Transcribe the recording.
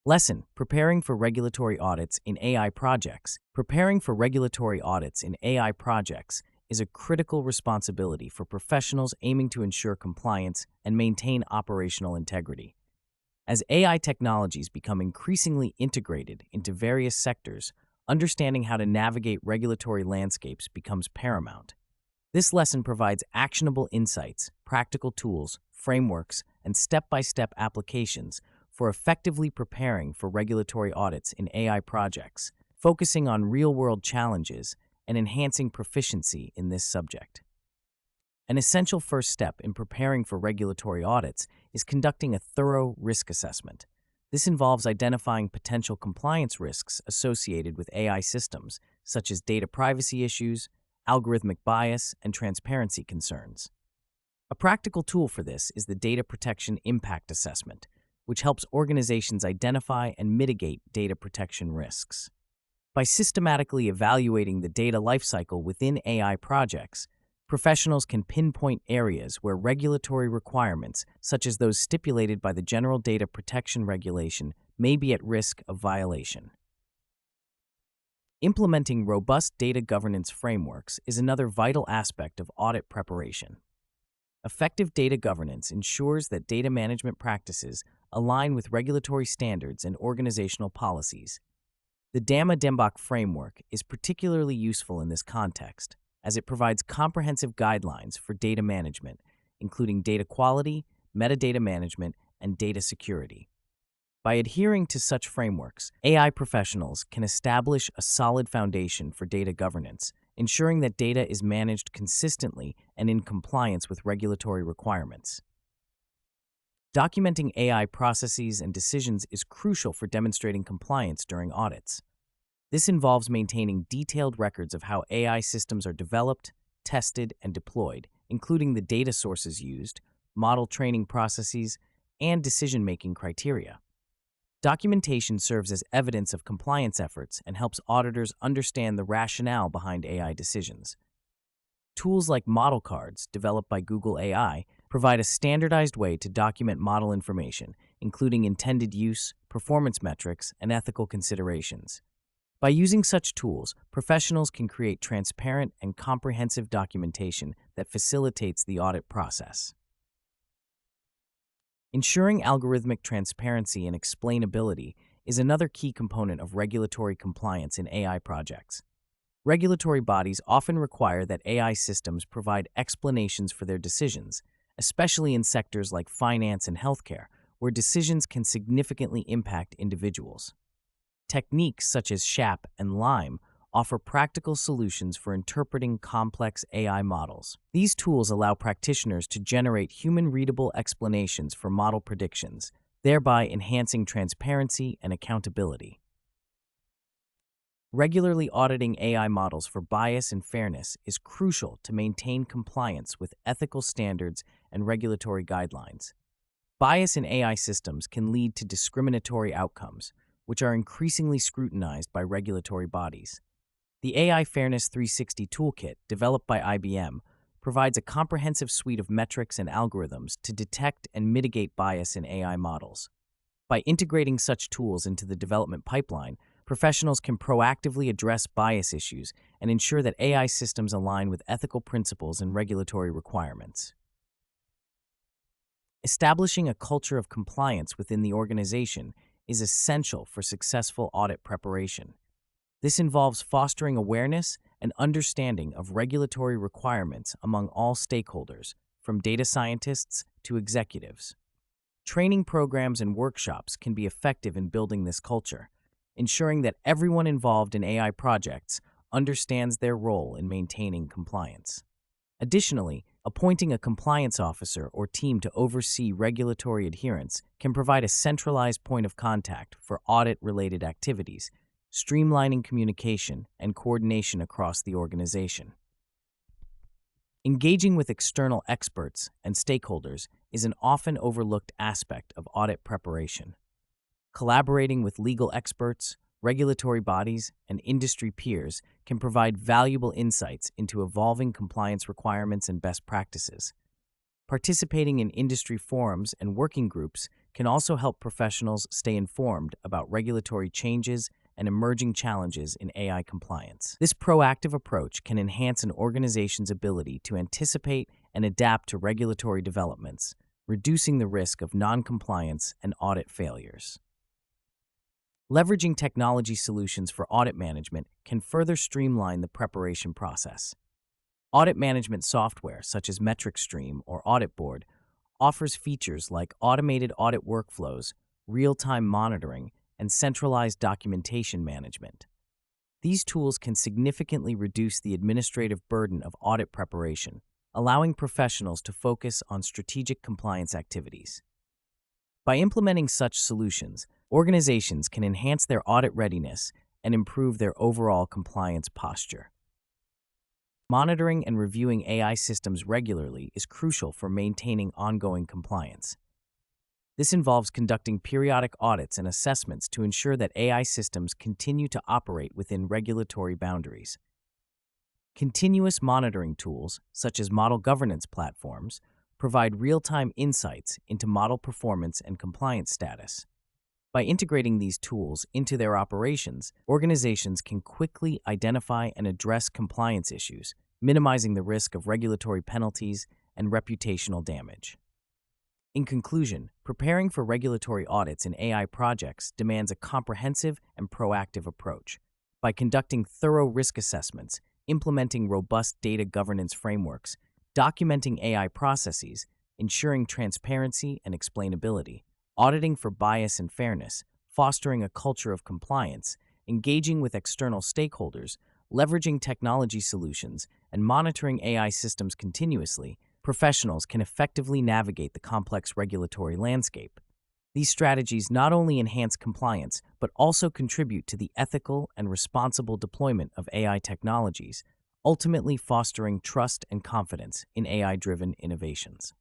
Lesson: Preparing for regulatory audits in AI projects. Preparing for regulatory audits in AI projects is a critical responsibility for professionals aiming to ensure compliance and maintain operational integrity. As AI technologies become increasingly integrated into various sectors, understanding how to navigate regulatory landscapes becomes paramount. This lesson provides actionable insights, practical tools, frameworks, and step-by-step applications for effectively preparing for regulatory audits in AI projects, focusing on real-world challenges and enhancing proficiency in this subject. An essential first step in preparing for regulatory audits is conducting a thorough risk assessment. This involves identifying potential compliance risks associated with AI systems, such as data privacy issues, algorithmic bias, and transparency concerns. A practical tool for this is the Data Protection Impact Assessment, which helps organizations identify and mitigate data protection risks. By systematically evaluating the data lifecycle within AI projects, professionals can pinpoint areas where regulatory requirements, such as those stipulated by the General Data Protection Regulation, may be at risk of violation. Implementing robust data governance frameworks is another vital aspect of audit preparation. Effective data governance ensures that data management practices align with regulatory standards and organizational policies. The DAMA-DEMBOK framework is particularly useful in this context, as it provides comprehensive guidelines for data management, including data quality, metadata management, and data security. By adhering to such frameworks, AI professionals can establish a solid foundation for data governance, ensuring that data is managed consistently and in compliance with regulatory requirements. Documenting AI processes and decisions is crucial for demonstrating compliance during audits. This involves maintaining detailed records of how AI systems are developed, tested, and deployed, including the data sources used, model training processes, and decision-making criteria. Documentation serves as evidence of compliance efforts and helps auditors understand the rationale behind AI decisions. Tools like model cards, developed by Google AI, provide a standardized way to document model information, including intended use, performance metrics, and ethical considerations. By using such tools, professionals can create transparent and comprehensive documentation that facilitates the audit process. Ensuring algorithmic transparency and explainability is another key component of regulatory compliance in AI projects. Regulatory bodies often require that AI systems provide explanations for their decisions, especially in sectors like finance and healthcare, where decisions can significantly impact individuals. Techniques such as SHAP and LIME offer practical solutions for interpreting complex AI models. These tools allow practitioners to generate human-readable explanations for model predictions, thereby enhancing transparency and accountability. Regularly auditing AI models for bias and fairness is crucial to maintain compliance with ethical standards and regulatory guidelines. Bias in AI systems can lead to discriminatory outcomes, which are increasingly scrutinized by regulatory bodies. The AI Fairness 360 Toolkit, developed by IBM, provides a comprehensive suite of metrics and algorithms to detect and mitigate bias in AI models. By integrating such tools into the development pipeline, professionals can proactively address bias issues and ensure that AI systems align with ethical principles and regulatory requirements. Establishing a culture of compliance within the organization is essential for successful audit preparation. This involves fostering awareness and understanding of regulatory requirements among all stakeholders, from data scientists to executives. Training programs and workshops can be effective in building this culture, ensuring that everyone involved in AI projects understands their role in maintaining compliance. Additionally, appointing a compliance officer or team to oversee regulatory adherence can provide a centralized point of contact for audit-related activities, streamlining communication and coordination across the organization. Engaging with external experts and stakeholders is an often overlooked aspect of audit preparation. Collaborating with legal experts, regulatory bodies, and industry peers can provide valuable insights into evolving compliance requirements and best practices. Participating in industry forums and working groups can also help professionals stay informed about regulatory changes and emerging challenges in AI compliance. This proactive approach can enhance an organization's ability to anticipate and adapt to regulatory developments, reducing the risk of non-compliance and audit failures. Leveraging technology solutions for audit management can further streamline the preparation process. Audit management software, such as MetricStream or Audit Board, offers features like automated audit workflows, real-time monitoring, and centralized documentation management. These tools can significantly reduce the administrative burden of audit preparation, allowing professionals to focus on strategic compliance activities. By implementing such solutions, organizations can enhance their audit readiness and improve their overall compliance posture. Monitoring and reviewing AI systems regularly is crucial for maintaining ongoing compliance. This involves conducting periodic audits and assessments to ensure that AI systems continue to operate within regulatory boundaries. Continuous monitoring tools, such as model governance platforms, provide real-time insights into model performance and compliance status. By integrating these tools into their operations, organizations can quickly identify and address compliance issues, minimizing the risk of regulatory penalties and reputational damage. In conclusion, preparing for regulatory audits in AI projects demands a comprehensive and proactive approach. By conducting thorough risk assessments, implementing robust data governance frameworks, documenting AI processes, ensuring transparency and explainability, auditing for bias and fairness, fostering a culture of compliance, engaging with external stakeholders, leveraging technology solutions, and monitoring AI systems continuously, professionals can effectively navigate the complex regulatory landscape. These strategies not only enhance compliance, but also contribute to the ethical and responsible deployment of AI technologies, ultimately fostering trust and confidence in AI-driven innovations.